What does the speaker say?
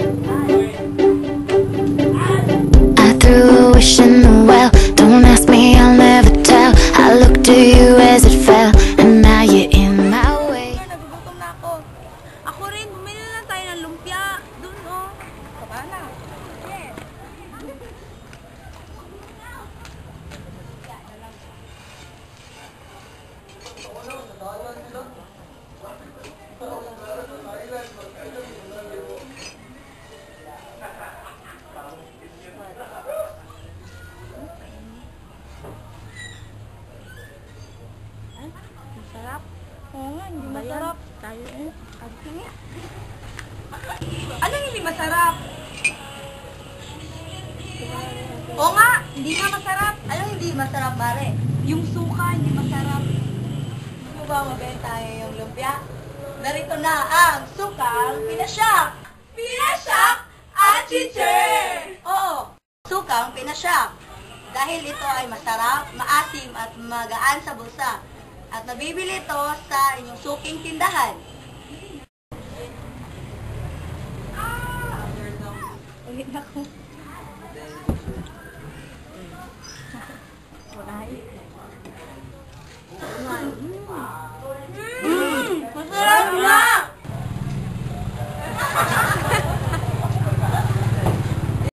I threw a wish in the well. Don't ask me, I'll never tell. I looked to you as it fell, and now you're in my way. Nagugutom na ako. Ako rin, bumili na lang tayo ng lumpia. Doon, oh. Baka na. Yes. Masarap. Oo nga, hindi masarap. Tayo eh. Ano hindi masarap? Oo nga, hindi nga masarap. Ano hindi masarap, Mare? Yung suka, hindi masarap. Gusto ba mabenta yung lumpia? Narito na ang sukang pinasyak! Pinasyak at chicher! Oo, sukang pinasyak. Dahil ito ay masarap, maasim at magaan sa bulsa. At nabibili ito sa inyong suking tindahan. Ulit ako. Wala